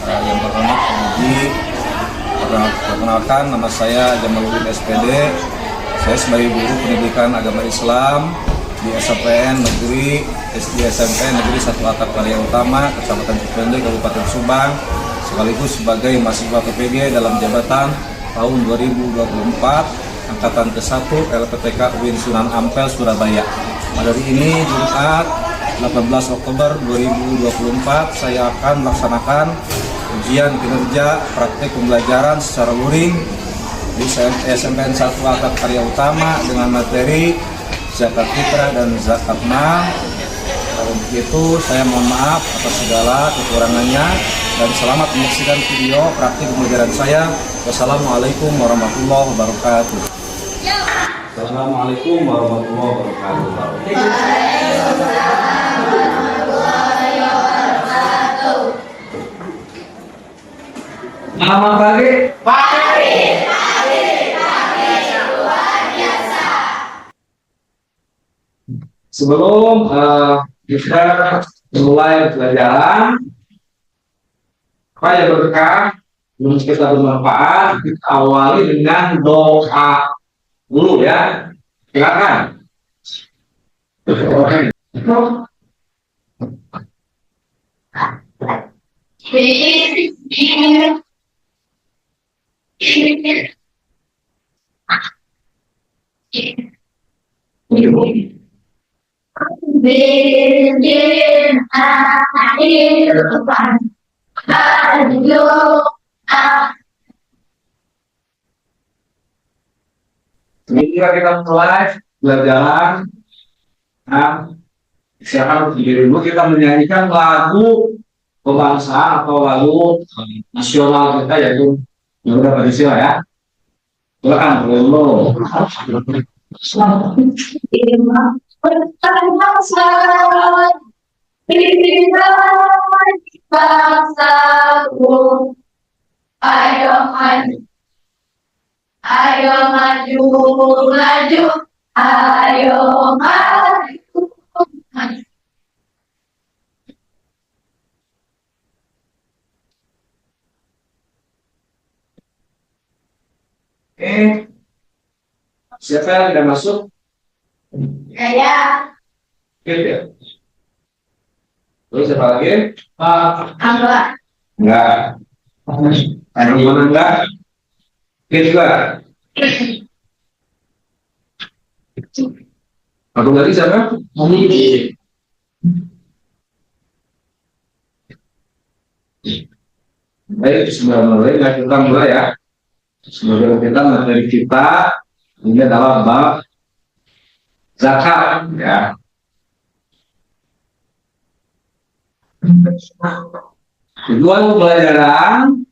yang berhormat penguji. Perkenalkan, nama saya Jamaluddin SPD. Saya sebagai guru pendidikan agama Islam di SMPN Negeri SD SMP Negeri 1 Atap Karya Utama, Kecamatan Cipende, Kabupaten Subang, sekaligus sebagai mahasiswa PPG dalam jabatan tahun 2024 angkatan ke-1 LPTK UIN Sunan Ampel Surabaya. Pada hari ini Jumat 18 Oktober 2024 saya akan melaksanakan ujian kinerja praktik pembelajaran secara luring di SMPN 1 Atap Karya Utama dengan materi zakat fitrah dan zakat mal. Untuk itu saya mohon maaf atas segala kekurangannya dan selamat menyaksikan video praktik pembelajaran saya. Wassalamualaikum warahmatullahi wabarakatuh. Assalamualaikum warahmatullahi wabarakatuh. Selamat pagi. Pagi. Sebelum kita mulai pelajaran, apa yang berkah, belum kita bermanfaat, kita awali dengan doa dulu ya. Silakan. Kita mulai belajar. Nah, silakan berdiri dulu, kita menyanyikan lagu kebangsaan atau lagu nasional kita, yaitu yang udah Pancasila ya. Silakan dulu. Ayo maju, ayo maju, maju, ayo maju, maju. Siapa yang tidak masuk? Saya. Ya. Terus siapa lagi? Angga. Enggak. Ada mana enggak? Juga. Aku lagi siapa? Mimi. Baik, bismillahirrahmanirrahim. Nah, kita mulai ya. Sebagai kita materi kita ini adalah bab zakat ya. Tujuan pembelajaran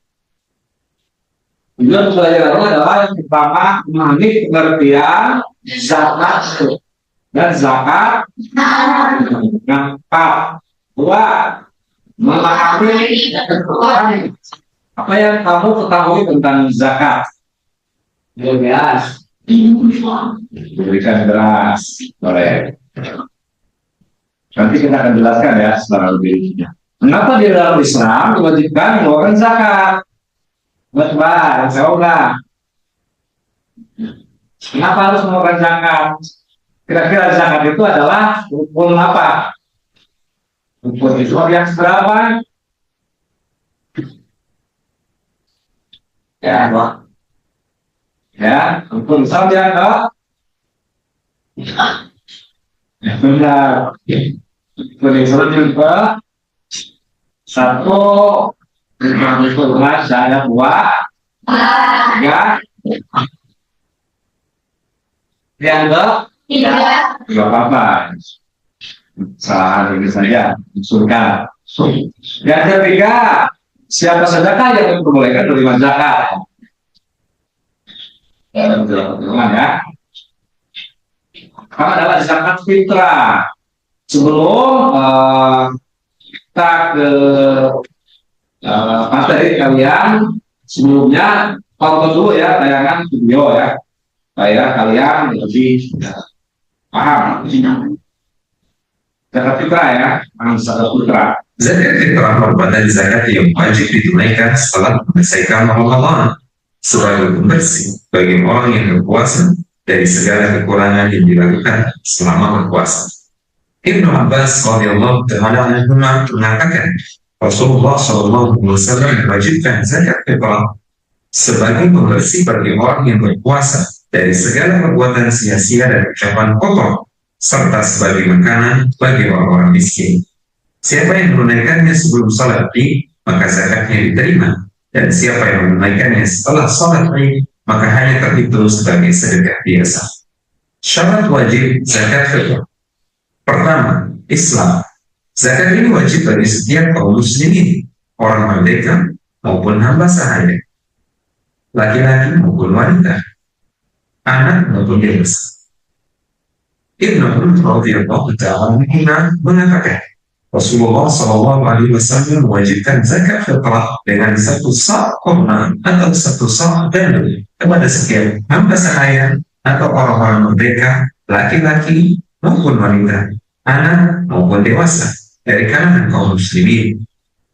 adalah yang pertama memahami pengertian zakat dan zakat infak. Dua, memahami apa yang kamu ketahui tentang zakat. Beras, berikan beras, boleh. Nanti kita akan jelaskan ya secara lebih rinci. Mengapa di dalam Islam diwajibkan mengeluarkan zakat? Coba, jawablah. Kenapa harus mengeluarkan zakat? Kira-kira zakat itu adalah rukun apa? Rukun Islam yang seberapa? Ya, Pak. Ya, rukun Islam yang ke? Ya, benar. Rukun Islam yang ke? Satu, saya buat. Tiga. Yang ke? Tiga. Tidak apa-apa. Salah ini saja, usulkan. Yang ketiga, siapa sajakah yang diperbolehkan menerima zakat? Ya. Pertama adalah zakat fitrah. Sebelum kita ke materi kalian, sebelumnya tonton dulu ya tayangan video ya, supaya kalian lebih paham. Zakat fitrah ya, zakat fitrah. Zakat fitrah merupakan zakat yang wajib ditunaikan setelah menyelesaikan Ramadan sebagai pembersih bagi orang yang berpuasa dari segala kekurangan yang dilakukan selama berpuasa. Ibnu Abbas radhiyallahu taala anhu mengatakan Rasulullah SAW mewajibkan zakat fitrah sebagai pembersih bagi orang yang berpuasa dari segala perbuatan sia-sia dan ucapan kotor, serta sebagai makanan bagi orang-orang miskin. Siapa yang menunaikannya sebelum salat Id, maka zakatnya diterima. Dan siapa yang menunaikannya setelah salat Id, maka hanya terhitung sebagai sedekah biasa. Syarat wajib zakat fitrah. Pertama, Islam. Zakat ini wajib bagi setiap kaum muslimin, orang merdeka maupun hamba sahaya, laki-laki maupun wanita, anak maupun dewasa. Ibnu Umar radhiyallahu ta'ala mengatakan, Rasulullah SAW mewajibkan zakat fitrah dengan 1 sa' kurma atau 1 sa' gandum kepada setiap hamba sahaya atau orang-orang merdeka, laki-laki maupun wanita, anak maupun dewasa dari kalangan kaum muslimin.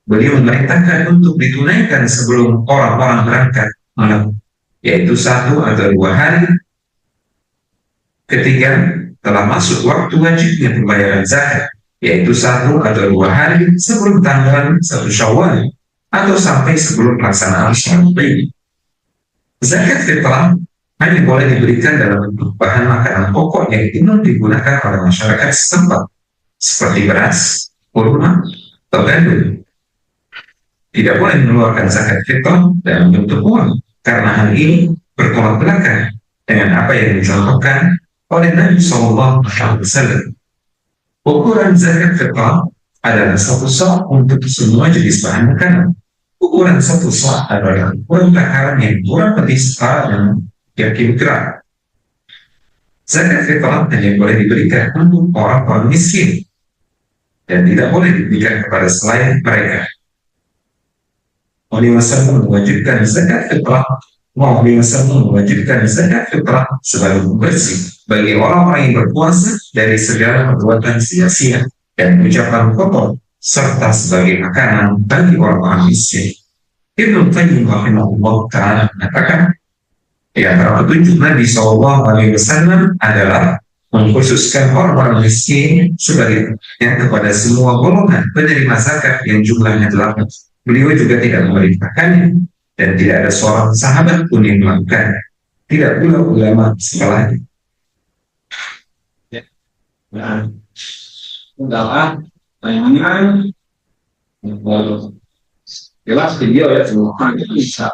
Beliau memerintahkan untuk ditunaikan sebelum orang-orang berangkat malam, yaitu 1 atau 2 hari. Ketiga, telah masuk waktu wajibnya pembayaran zakat, yaitu 1 atau 2 hari sebelum tanggal 1 Syawal atau sampai sebelum pelaksanaan Salat Id. Zakat fitrah hanya boleh diberikan dalam bentuk bahan makanan pokok yang umum digunakan oleh masyarakat setempat, seperti beras, kurma, atau gandum. Tidak boleh mengeluarkan zakat fitrah dalam bentuk uang, karena hal ini bertolak belakang dengan apa yang dicontohkan oleh Nabi SAW. Ukuran zakat fitrah adalah 1 sa' untuk semua jenis bahan makanan. Ukuran 1 sa' adalah ukuran takaran yang kurang lebih setara dengan 3 kilogram. Zakat fitrah hanya boleh diberikan untuk orang-orang miskin dan tidak boleh diberikan kepada selain mereka. Nabi SAW mewajibkan zakat fitrah sebagai pembersih bagi orang-orang yang berpuasa dari segala perbuatan sia-sia dan ucapan kotor, serta sebagai makanan bagi orang-orang miskin. Ibnu Qayyim rahimahullah ta'ala mengatakan, di antara petunjuk Nabi SAW adalah mengkhususkan orang-orang miskin sebagai kepada semua golongan penerima zakat yang jumlahnya 8. Beliau juga tidak memerintahkannya, dan tidak ada seorang sahabat pun yang melakukannya. Tidak pula ulama setelahnya. Nah, udahlah, tayangan jelas video ya semua itu bisa.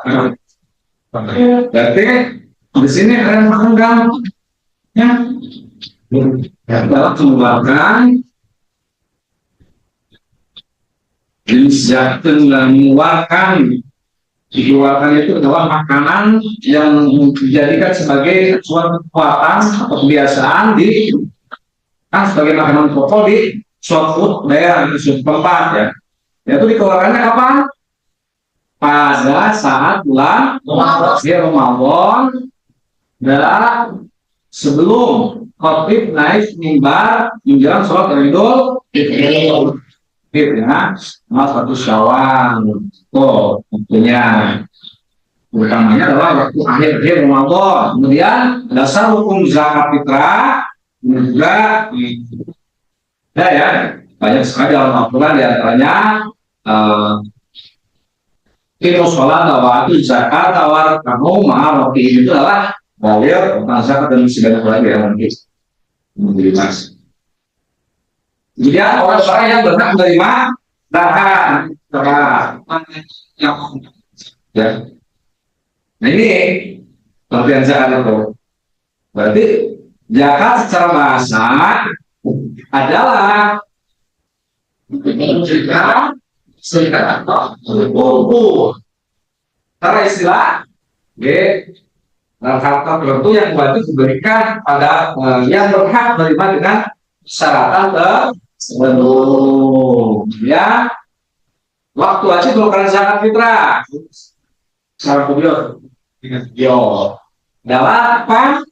Berarti di sini ada menggang, ya, dalam mengeluarkan jenis jateng dan mengeluarkan. Dikeluarkan itu adalah makanan yang dijadikan sebagai suatu kekuatan atau kebiasaan di sebagai makanan pokok di suatu daerah, di suatu tempat ya. Yaitu dikeluarkannya kapan? Pada saat bulan Ramadan dan sebelum khotib naik mimbar menjelang sholat Idul Fitri ya, 1 Syawal. Oh, tentunya utamanya adalah waktu akhir Ramadan. Kemudian dasar hukum zakat fitrah juga ya banyak sekali dalam aturan, di antaranya itu sholat awal zakat awal kamu mahal itu adalah bayar tentang zakat dan masih banyak lagi yang mungkin menjadi mas. Kemudian orang-orang yang berhak menerima zakat ya. Nah ini pengertian zakat itu. Berarti zakat secara bahasa adalah serikat atau secara istilah harta tertentu yang wajib diberikan pada yang berhak menerima dengan persyaratan tertentu ya. Waktu wajib merupakan zakat fitrah secara video adalah apa?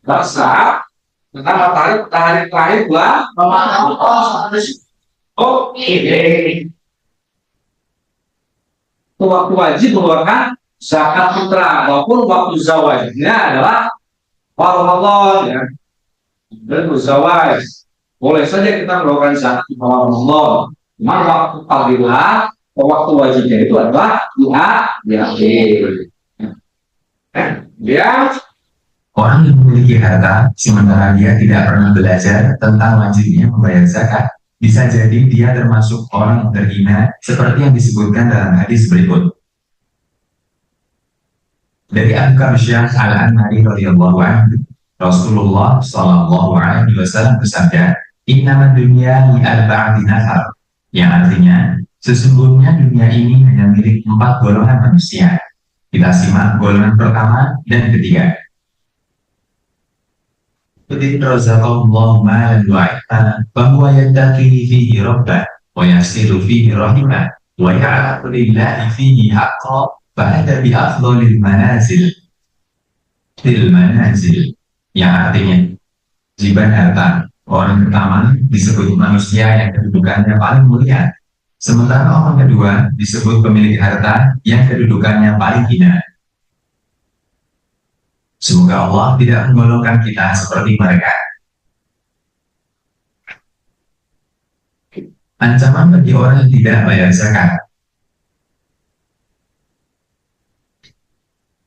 Bahasa Tentang matahari terakhir bulan Ramadan. Oke. Waktu wajib mengeluarkan zakat fitrah, walaupun waktu zawajnya adalah Ramadan ya. Dan zawaj boleh saja kita mengeluarkan zakat di awal Ramadan. Cuma waktu fadilah, waktu wajibnya itu adalah di akhir. Ya. Orang yang memiliki harta, sementara dia tidak pernah belajar tentang wajibnya membayar zakat, bisa jadi dia termasuk orang yang terhina, seperti yang disebutkan dalam hadis berikut. Dari Abu Kabsyah Al-Anmari radhiyallahu anhu, Rasulullah Shallallahu Alaihi Wasallam bersabda, "Innamad dunya li arba'ati nafar," yang artinya sesungguhnya dunia ini hanya milik 4 golongan manusia. Kita simak golongan pertama dan ketiga. Kutin razaqallahu malan wa'ita, bahwa yattaqi fihi rabbah, wa yasilu fihi rahimah, wa ya'lamu lillahi fihi haqqa, fahada bi afdhalil manazil. Yang artinya, jiban harta, orang pertama disebut manusia yang kedudukannya paling mulia, sementara orang kedua disebut pemilik harta yang kedudukannya paling hina. Semoga Allah tidak menggolongkan kita seperti mereka. Ancaman bagi orang yang tidak bayar zakat.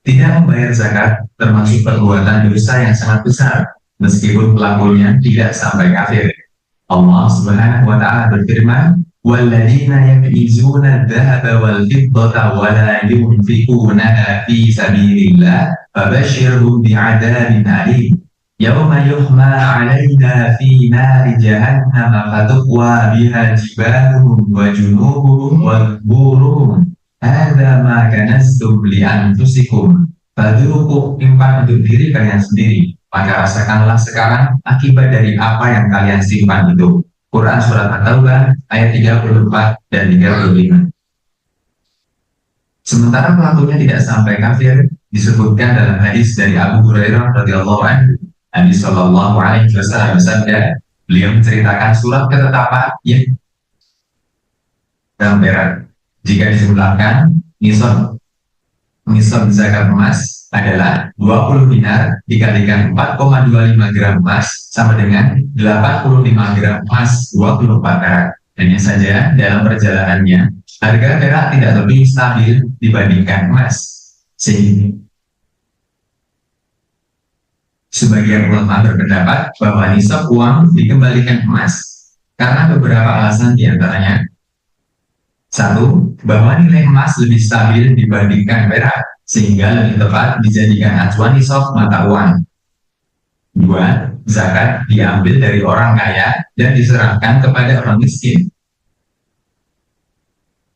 Tidak membayar zakat termasuk perbuatan dosa yang sangat besar, meskipun pelakunya tidak sampai kafir. Allah Subhanahu wa Ta'ala berfirman, وَالَّذِينَ يَكْنِزُونَ الذَّهَبَ وَالْفِضَّةَ وَلَا يُنْفِقُونَهَا فِي سَبِيلِ اللَّهِ فَبَشِّرْهُم بِعَذَابٍ أَلِيمٍ يَوْمَ يُحْمَى عَلَيْهَا فِي نَارِ جَهَنَّمَ فَتُكْوَى بِهَا جِبَاهُهُمْ وَجُنُوبُهُمْ وَظُهُورُهُمْ هَذَا مَا كَنَزْتُمْ لِأَنفُسِكُمْ فَذُوقُوا, timpan untuk diri kalian sendiri, maka rasakanlah sekarang akibat dari apa yang kalian simpan itu. Quran Surat At-Taubah ayat 34 dan 35. Sementara pelakunya tidak sampai kafir, disebutkan dalam hadis dari Abu Hurairah radhiyallahu anhu. Nabi Shallallahu Alaihi Wasallam bersabda, beliau menceritakan surat ketetapan yang dalam perak. Jika dijumlahkan, nisab zakat emas adalah 20 dinar dikalikan 4,25 gram emas sama dengan 85 gram emas 24 karat. Hanya saja dalam perjalanannya, harga perak tidak lebih stabil dibandingkan emas. Sehingga sebagian ulama berpendapat bahwa nisab uang dikembalikan emas karena beberapa alasan, diantaranya: 1. Bahwa nilai emas lebih stabil dibandingkan perak, sehingga lebih tepat dijadikan acuan nisab mata uang. 2. Zakat diambil dari orang kaya dan diserahkan kepada orang miskin.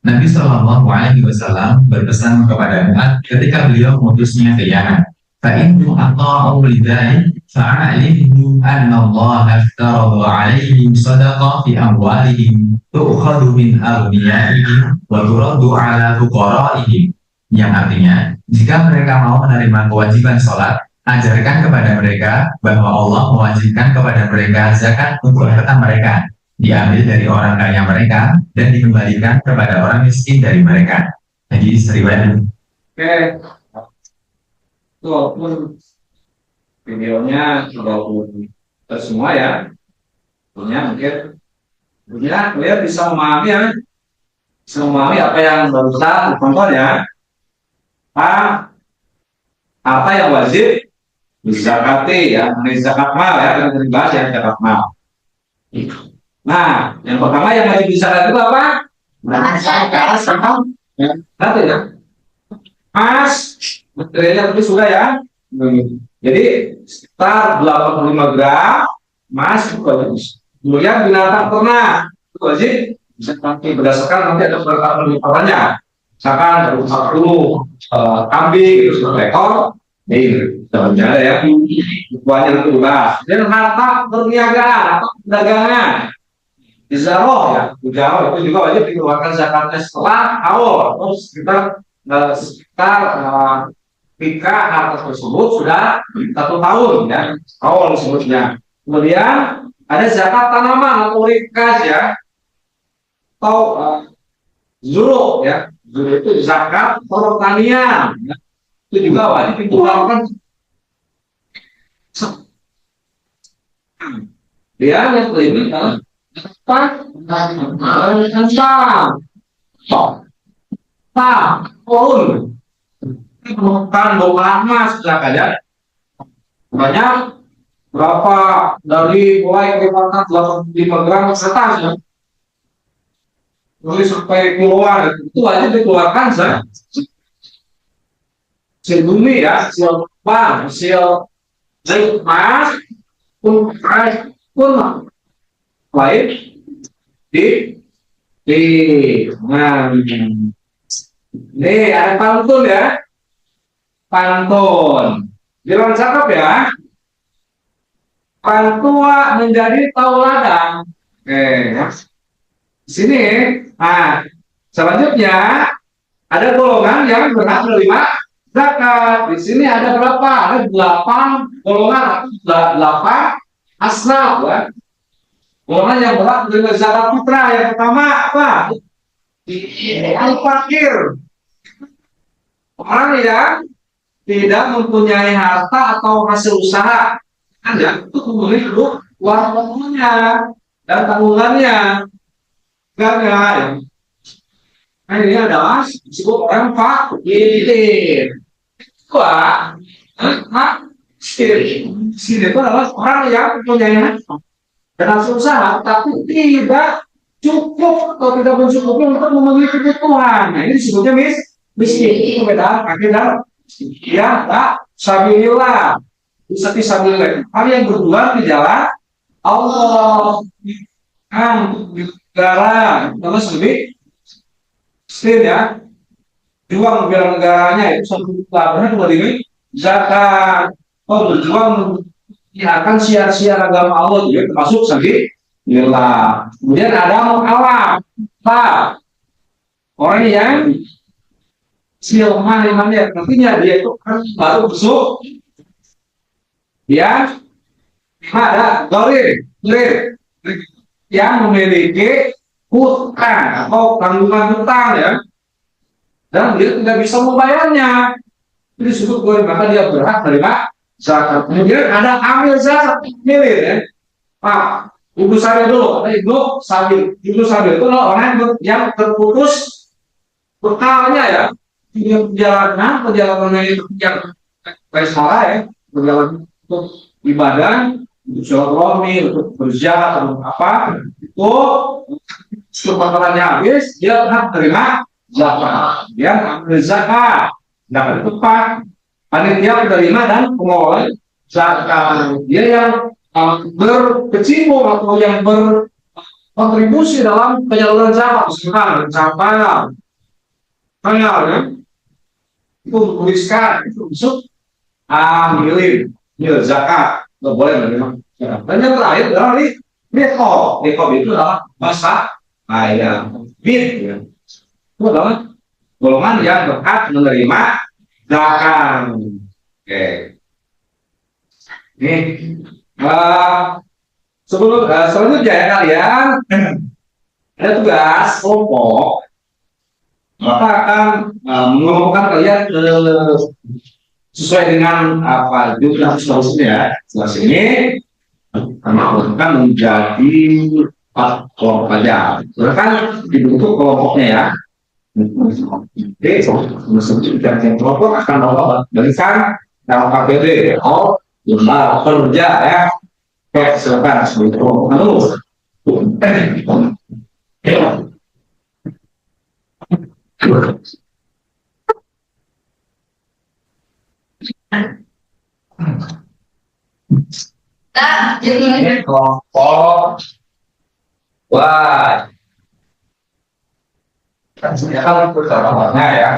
Nabi Shallallahu Alaihi Wasallam berpesan kepada Mu'adz ketika beliau mengutusnya ke Yaman, فَإِنْ أَطَاعُوا لِذَلِكَ فَأَعْلِمْهُمْ أَنَّ اللَّهَ افْتَرَضَ عَلَيْهِمْ صَدَقَةً فِي أَمْوَالِهِمْ تُؤْخَذُ مِنْ أَغْنِيَائِهِمْ وَتُرَدُّ عَلَى فُقَرَائِهِمْ. Yang artinya, jika mereka mau menerima kewajiban sholat, ajarkan kepada mereka bahwa Allah mewajibkan kepada mereka zakat untuk harta mereka, diambil dari orang kaya mereka dan dikembalikan kepada orang miskin dari mereka. Hadis riwayat. Oke. Itu walaupun videonya walaupun semua ya, mungkin kalian bisa memahami ya, apa yang barusan ditonton ya. Apa yang wajib dizakati ya, mengenai zakat mal ya, kita dibahas ya zakat mal. Nah, yang pertama yang wajib dizakat itu apa? Nanti ya, emas, materialnya tapi sudah ya. Jadi sekitar 85 gram emas itu wajib. Kemudian binatang ternak itu wajib nanti berdasarkan nanti ada beberapa penelitiannya. Misalkan 40 kambing itu 1 ekor, ini sebenarnya ya, banyak itu dibahas. Dan harta perniagaan atau perdagangan, izaroh ya, izaroh itu juga wajib dikeluarkan zakatnya setelah awal, atau sekitar ketika harta tersebut sudah 1 tahun ya, awal disebutnya. Kemudian ada zakat tanaman atau rikas ya, atau zuruk ya. Zuruk itu zakat pertanian. Ya. Itu juga wajib dikeluarkan. Dia yang kelima apa? Tahun. Bukan doa emas sudah ada. Banyak berapa dari mulai kekuatan 85 gram ke atas ya. Jadi sampai keluar itu wajib dikeluarkan saya. Hasil bumi ya, hasil bank, hasil emas pun lain di nah ini ada pantun ya, pantun bilang cakep ya, pantua menjadi tauladan. Oke ya. Di sini selanjutnya ada golongan yang berhak menerima zakat. Di sini ada berapa? Ada 8 golongan, 8 asnaf ya. Golongan yang berhak menerima zakat fitrah yang pertama apa? Al-fakir. Orang yang tidak mempunyai harta atau hasil usaha, Anda itu kemudian warungnya dan tanggungannya. Karena ini adalah disebut orang fakir. Kedua, fakir itu adalah orang yang mempunyai harta dan hasil usaha, tapi tidak cukup atau tidak mencukupi untuk memenuhi kebutuhan. Nah, ini disebutnya miskin. Itu beda fakir dan ya tak sabilillah. Bisa sabilillah. Hal yang berjuang di jalan Allah. Negara, terus lebih miskin ya. Juang membela negaranya itu satu pelabuhan dari zakat. Berjuang akan siar-siar agama Allah juga termasuk sabilillah. Kemudian ada awam, orang yang silman imannya, artinya dia itu kan baru besok ya. Ada gorir yang memiliki hutang atau tanggungan hutang ya, dan dia tidak bisa membayarnya, itu disebut gorir, maka dia berhak menerima zakat. Kemudian ada amil zakat milir ya. Ibu sabil dulu, ada ibu sabil. Ibu sabil itu adalah orang yang terputus bekalnya ya. Perjalanan yang salah ya, perjalanan untuk ibadah, untuk silaturahmi, untuk berzakat atau apa, itu kebetulannya habis, dia berhak menerima zakat. Dia ambil zakat, zakat itu panitia penerima dan pengelola zakat. Dia yang berkecimpung atau yang berkontribusi dalam penyaluran zakat, misalkan capal, ya, itu tuliskan itu masuk milik zakat, nggak boleh menerima zakat. Dan yang terakhir adalah nikob itu adalah bahasa bid, itu adalah golongan yang berhak menerima zakat. Oke, ini selanjutnya ya kalian ada tugas kelompok. Maka akan mengelompokkan kalian sesuai dengan apa jumlah seterusnya. Setelah ini akan menjadi 4 kelompok aja. Silakan dibentuk kelompoknya ya. Oke, yang kelompok akan berikan dalam KPD. Jumlah kerja ya. Oke, silakan sebagai kelompok dulu. Jadi kelompok wah kan pertama ya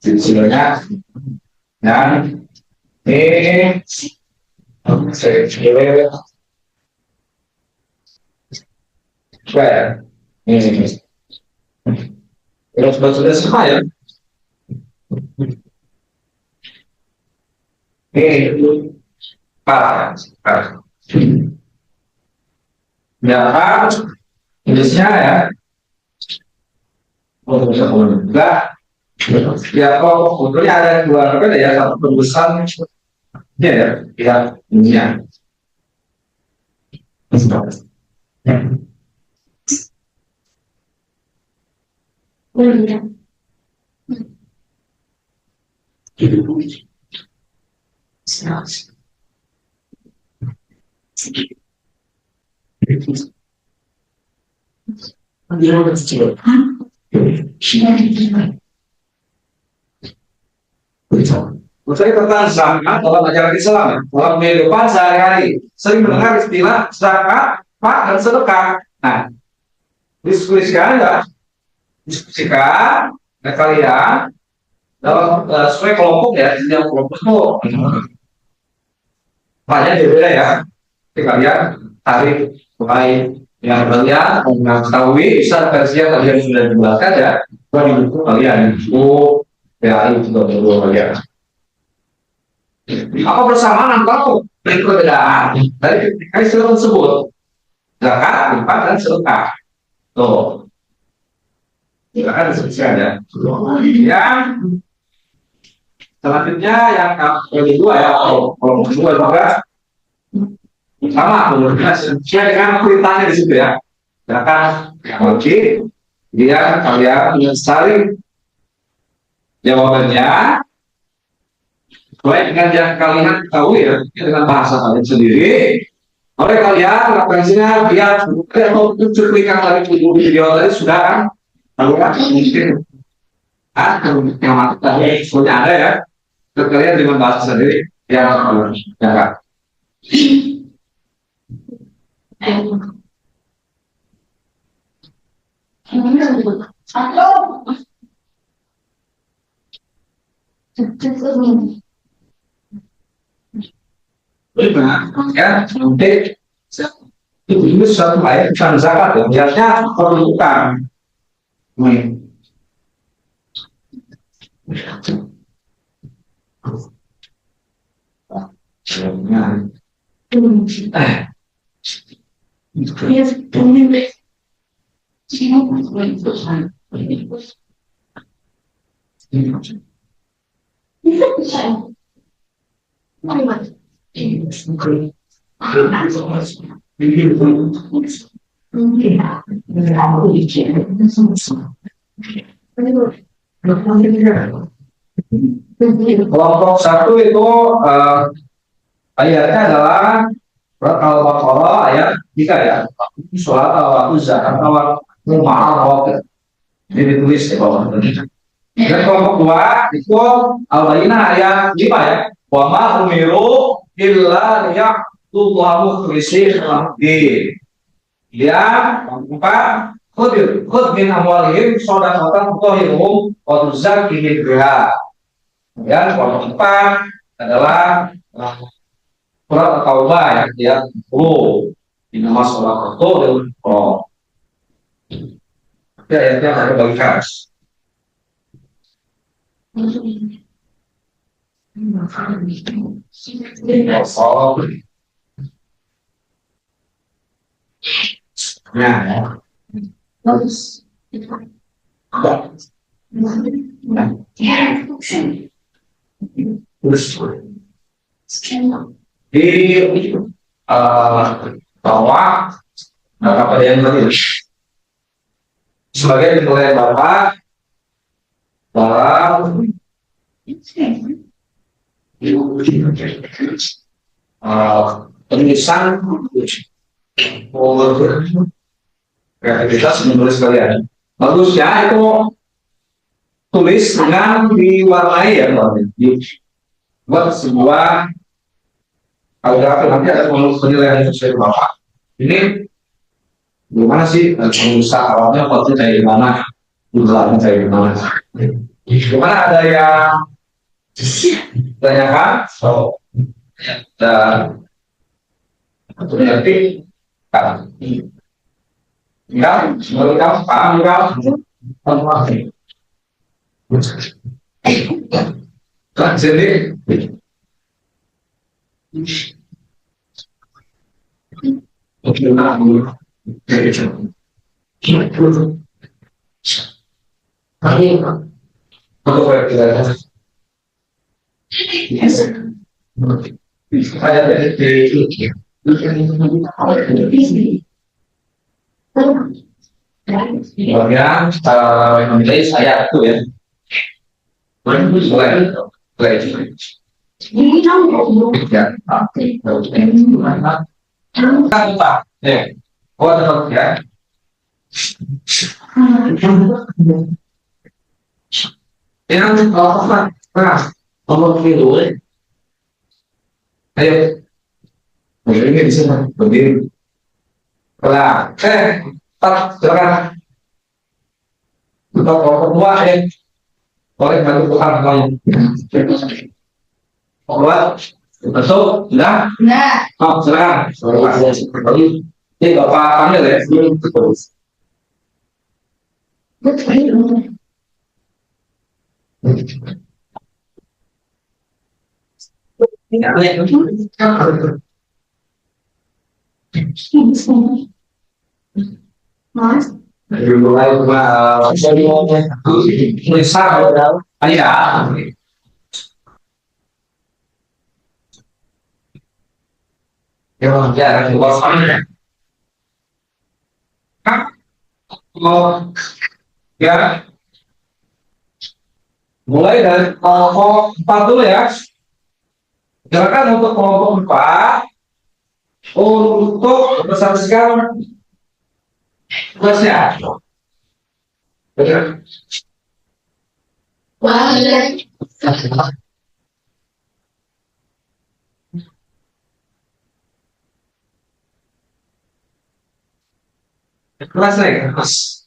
silsilahnya dan ini ini sudah semua ya. Ini Zakat jenisnya ya. Oh, bisa enggak. Ya, oh, sebetulnya ada dua berbeda ya, satu tebusan ya, ya, ini. Saya tentang zakat dalam ajaran Islam, dalam kehidupan sehari-hari sering mendengar istilah zakat, pak, dan sedekah. Nah, diskusikan ya, diskusikan ke kalian dalam sesuai kelompok ya, setiap kelompok itu banyak berbeda ya. Jadi kalian tarik mulai yang kalian mengetahui bisa versi yang kalian sudah dibuatkan ya, buat di buku kalian itu ya itu juga kalian. Apa bersamaan antara perbedaan dari istilah tersebut? Zakat, infak, dan sedekah. Tuh, zakat disebutkan ya. Yang selanjutnya yang kedua ya, kalau kedua juga sama menurutnya sesuai dengan perintahnya di situ ya. Zakat yang wajib, dia kalian saling jawabannya sesuai dengan yang kalian tahu ya, dengan bahasa kalian sendiri. Oleh kalian referensinya biar kalau cuplikan tadi video tadi sudah kan, tahu kan mungkin yang mati tadi sudah ada ya. Terus kalian dengan bahasa sendiri yang kan. Ya, nanti ini suatu ayat bukan zakat ya, biasanya perlukan. Kelompok satu itu ayatnya adalah surat Al-Baqarah ayat 3 ya. Surat Al-Uzza atau Al-Ma'arif. Ini ditulis di bawah. Dan kelompok dua itu Al-Bayyinah ayat 5 ya. Wa ma umiru illa liya'budullaha mukhlishina lahu-d-din. Ya, keempat khudh min amwalihim shadaqatan tutahhiruhum wa tuzakkihim biha. Kemudian kelompok empat adalah surat At-Taubah ayat 10. Innama shadaqatu lil-fuqara. Tapi ayatnya ada bagikan. Nah, di bawah apa yang tadi sebagai penilaian Bapak dalam penulisan kreativitas menulis kalian. Bagusnya itu tulis dengan diwarnai ya, buat sebuah kaligrafi. Nanti ada penilaian sesuai Bapak. Ini gimana sih penulisan awalnya, waktu kayak gimana, belakang kayak gimana? Gimana, ada yang tanyakan? Dan nanti kan enggak paham enggak kan jadi Bagian menilai saya itu ya. Boleh, boleh. Ya, Pak. Oh, tetap ya. Yang apa? Nah, ngomong dulu. Ayo. Ini di sini berdiri. Kelar. Tak, silakan. Untuk kelompok dua, boleh bantu Tuhan kamu. Keluar, masuk, sudah? Nah, Oh, silakan. Ini Bapak panggil ya. Mas, Mulai tulisan, ya. Ya, ya, oh, ya. Mulai dari kelompok 4 dulu ya. Silakan untuk kelompok 4 untuk mempresentasikan tugasnya. Benar. boleh. Kelas naik kelas.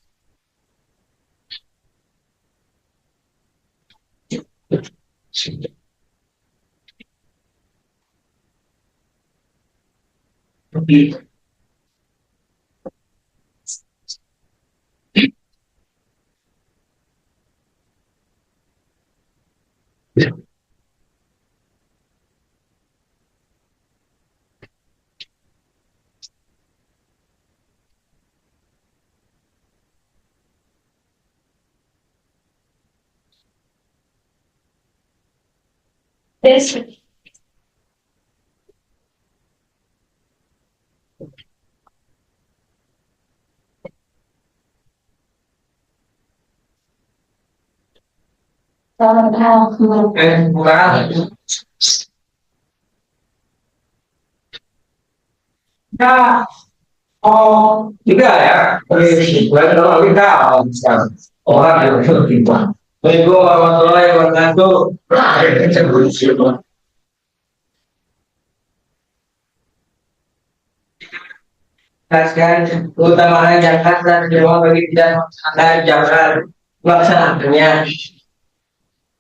Tes. Kurang. Ya, oh, tiga ya. Bulan kalau kita orang yang berpintar. Assalamualaikum warahmatullahi wabarakatuh. Jelaskan keutamaan zakat dan jamaah bagi tidak melaksanakan zakat melaksanakannya.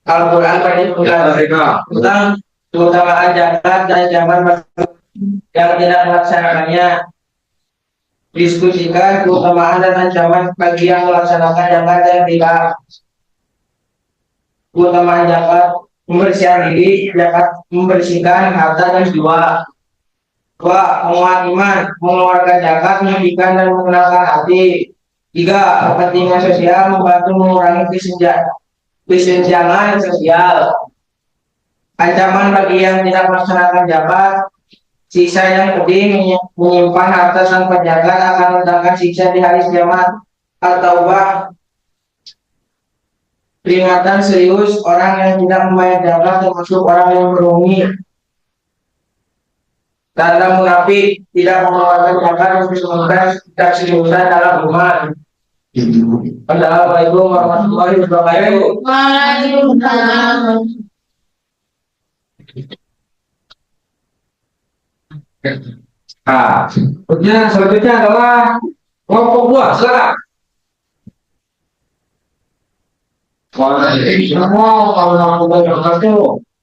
Al-Quran tentang keutamaan zakat dan jamaah yang tidak melaksanakannya. Diskusikan keutamaan dan ancaman bagi yang melaksanakan zakat dan tidak. Keutamaan zakat membersihkan diri, zakat membersihkan harta dan jiwa. Dua, menguat iman, mengeluarkan zakat, menyucikan dan mengenalkan hati. Tiga, kepentingan sosial, membantu mengurangi kesenjangan sosial. Ancaman bagi yang tidak melaksanakan zakat, siksa yang pedih, menyimpan harta tanpa zakat akan mendatangkan siksa di hari kiamat. At-Taubah, peringatan serius orang yang tidak membayar zakat termasuk orang yang merugi. Tanda munafik tidak mengeluarkan zakat untuk sementara keseriusan dalam iman. Assalamualaikum warahmatullahi wabarakatuh. Waalaikumsalam. Nah, selanjutnya adalah kelompok dua, silakan. Waalaikumsalam warahmatullahi wabarakatuh.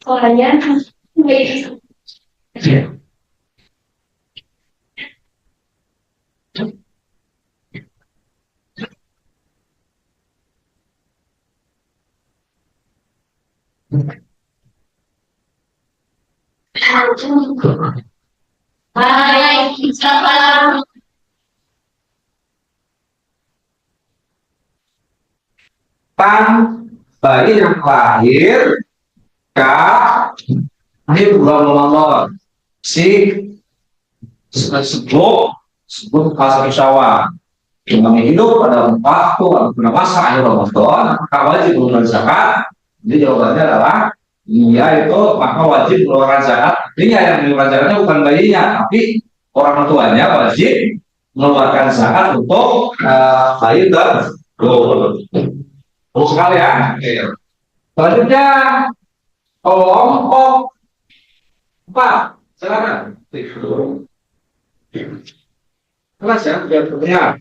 Soalnya, Waalaikumsalam. Tan bayi yang lahir ka lahir bulan Ramadan si sebut pas Syawal yang hidup pada waktu atau masa akhir Ramadan maka wajib mengeluarkan zakat. Jadi jawabannya adalah iya itu maka wajib mengeluarkan zakat. Artinya yang mengeluarkan zakatnya bukan bayinya tapi orang tuanya wajib mengeluarkan zakat untuk bayi tersebut. Terus sekali ya. Selanjutnya kelompok 4. Silakan. Kelas ya, biar terlihat.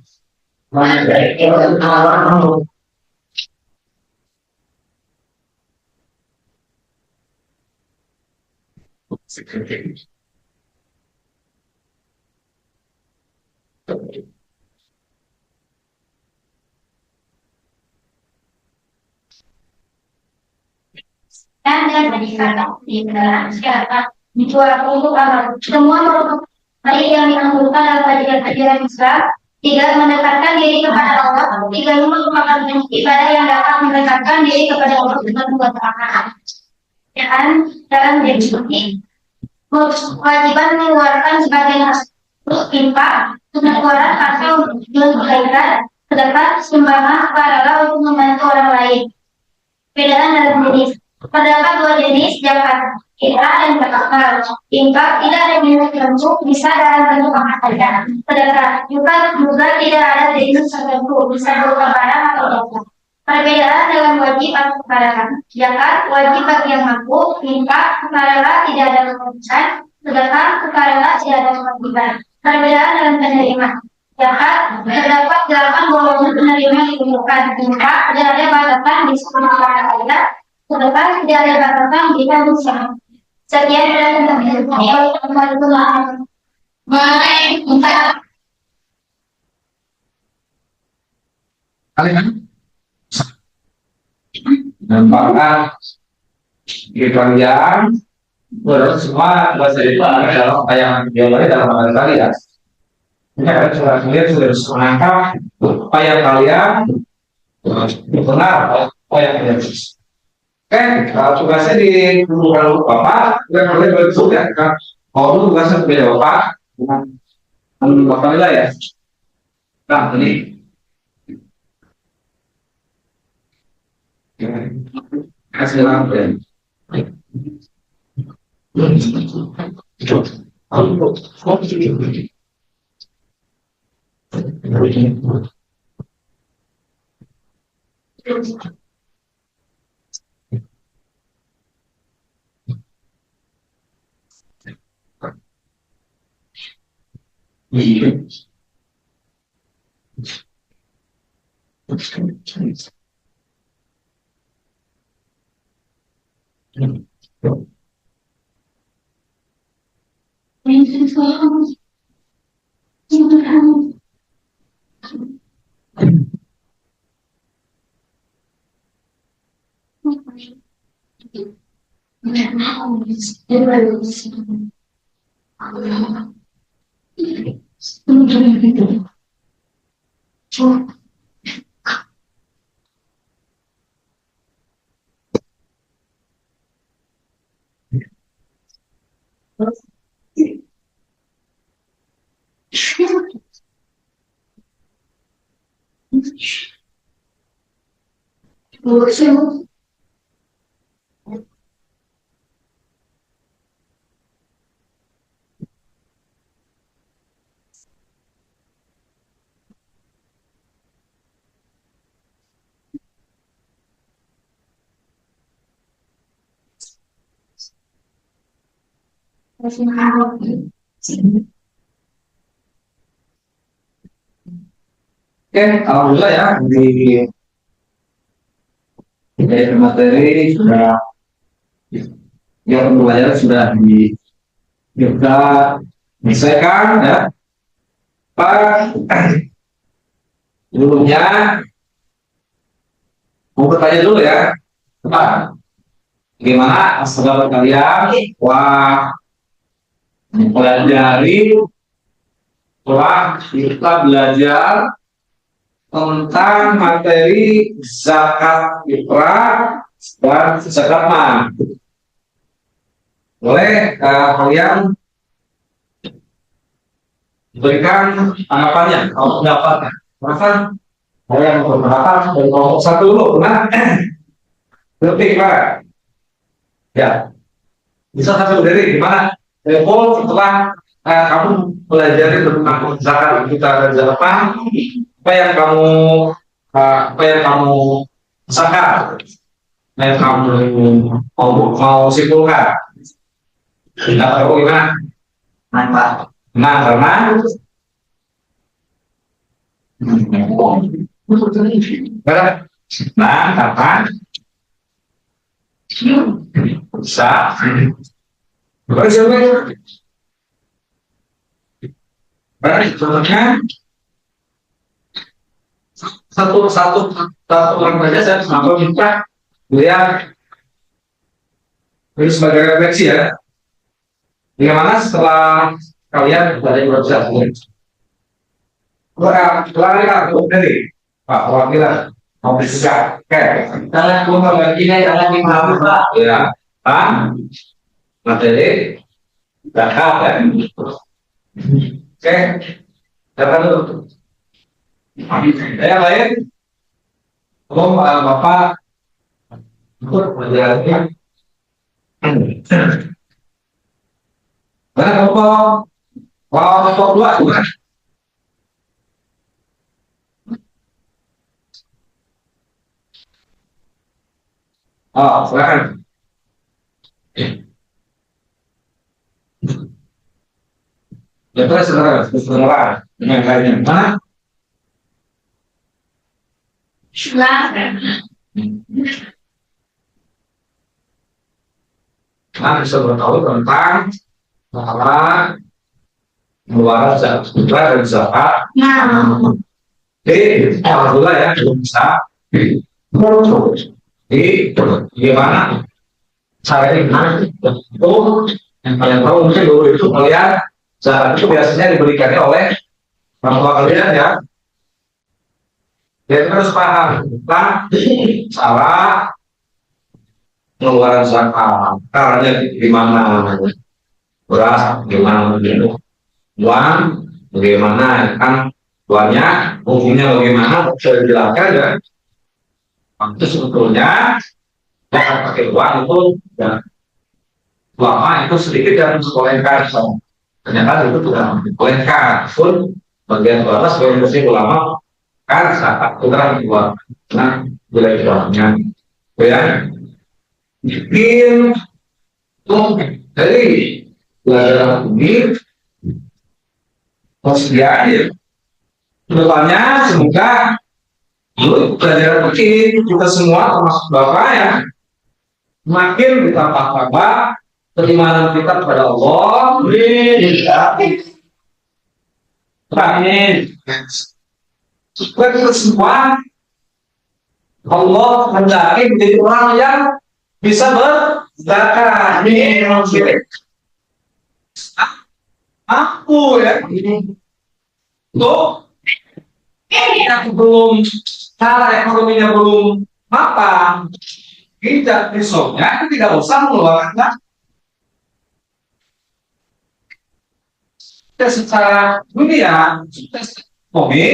Dan dikatakan di dalam syarat dijual untuk amal. Semua merupakan baik yang dianggurkan dalam ajaran Islam, tidak mendekatkan diri kepada Allah, tidak merupakan ibadah yang dapat mendekatkan diri kepada Allah Subhanahu wa Ta'ala. Dan dalam diri kewajiban mengeluarkan sebagian untuk infak, pengeluaran atau untuk kebaikan, sedangkan sumbangan adalah untuk membantu orang lain. Perbedaan dalam jenis. Terdapat dua jenis zakat, infak dan zakat. Infak tidak ada bentuk bisa dalam bentuk apa saja. Sedangkan zakat juga tidak ada jenis tertentu, bisa berupa barang atau jasa. Perbedaan dalam wajib atau sukarela. Zakat wajib bagi yang mampu, infak sukarela tidak ada kewajiban, sedangkan sukarela tidak ada kewajiban. Perbedaan dalam penerima. Zakat terdapat 8 golongan penerima ditemukan. Infak tidak ada batasan di seluruh saja. Sedangkan tidak ada batasan jika berusaha. Sekian dari teman-teman. Waalaikumsalam. Kalian nampakkan di kalian semua bahasa itu ada dalam tayangan jawabannya dalam materi kalian. Ini ada kalian sudah bisa menangkap apa yang kalian benar, apa yang kalian bisa. Oke, tugasnya di kalau Bapak, kalian boleh juga kan? Kalau tugasnya berbeda Bapak, Bapak nilai ya. Nah, ini hasil apa? Oke, alhamdulillah ya di materi sudah yang pembelajaran sudah kita selesaikan ya. Pak, sebelumnya mau bertanya dulu ya, Pak, gimana saudara kalian? Wah, mempelajari telah kita belajar tentang materi zakat fitrah dan zakat mal. Boleh kalian berikan tanggapannya kalau pendapatnya. Maka kalian berpendapat dari kelompok satu dulu, benar? Detik, Pak. Ya, bisa satu dari gimana? Level setelah kamu pelajari tentang zakat kita dan zakat mal, apa yang kamu rasakan, apa yang kamu mau simpulkan? Tidak tahu gimana? Nah, karena karena bisa contohnya satu orang saja saya sampai minta lihat ini sebagai refleksi ya. Bagaimana setelah kalian belajar dari Pak Wakilan mau disegak jangan dimahami Pak ya materi zakat ya. Oke, silakan dulu. Yang lain, Bapak ikut belajarnya. Mana kelompok dua bukan? Oh, silakan. Ya terus sebenarnya dengan lainnya mana? Nah, bisa bertahu tentang masalah mengeluarkan zakat dan zakat. Jadi, alhamdulillah ya belum bisa. Jadi, bagaimana caranya itu yang kalian tahu mungkin dulu itu kalian zakat itu biasanya diberikannya oleh orang tua kalian ya. Jadi harus paham tentang salah pengeluaran zakat. Caranya di mana? Beras, bagaimana begitu? Uang, bagaimana kan? Uangnya, fungsinya bagaimana? Bisa dijelaskan ya. Itu sebetulnya jangan pakai uang itu ya, lama itu sedikit yang dikolengkan. Ternyata itu tidak dikolengkan pun bagian atas bagian bersih ulama kan saat putra keluar. Nah, boleh jualnya. Ya, bikin dari pelajaran ini persediaan kedepannya semoga pelajaran ini kita semua termasuk Bapak ya makin ditambah keimanan kita kepada Allah. Amin. Supaya kita semua Allah hendaki menjadi orang yang bisa berzakat. Aku ya tuh yang belum cara ekonominya belum mapan, tidak besoknya tidak usah mengeluarkan secara dunia ekonomi.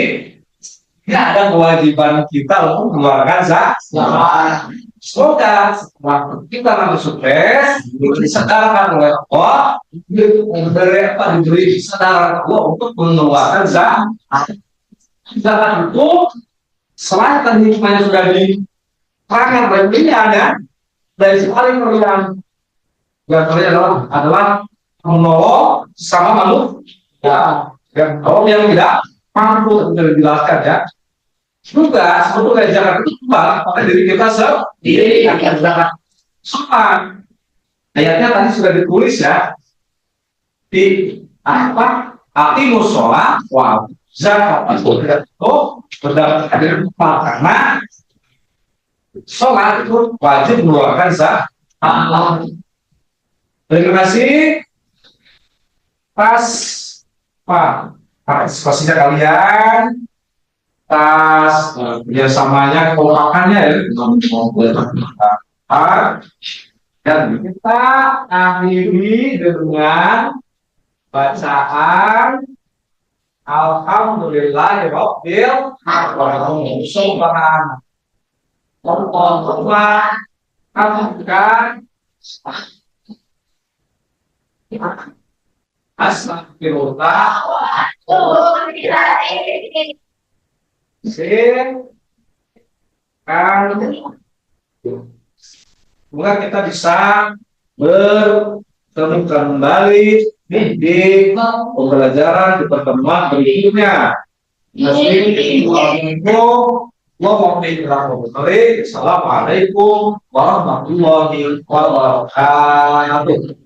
Tidak ada kewajiban kita untuk mengeluarkan zakat. Semoga setelah kita nanti sukses disadarkan oleh Allah, diberi kesadaran Allah untuk mengeluarkan zakat. Zakat itu selain tadi hikmahnya sudah diterangkan oleh ini ada dari sekali yang adalah menolong sama manusia. Dan kalau yang tidak mampu untuk dijelaskan ya, juga sebetulnya zakat itu kembali pada diri kita sendiri akan zakat sholat. Ayatnya tadi sudah ditulis ya di apa? Aqimus sholat wa zakat itu berdasarkan dari Quran, karena sholat itu wajib mengeluarkan zakat. Terima kasih. Pas partisipasinya kalian, tas kerjasamanya, kekompakannya ya, dan kita akhiri dengan bacaan Alhamdulillahirabbil alamin. Subhanallah. Allahumma akan astagfirullah. Semoga kita bisa bertemu kembali di pembelajaran di pertemuan berikutnya. Assalamualaikum warahmatullahi wabarakatuh.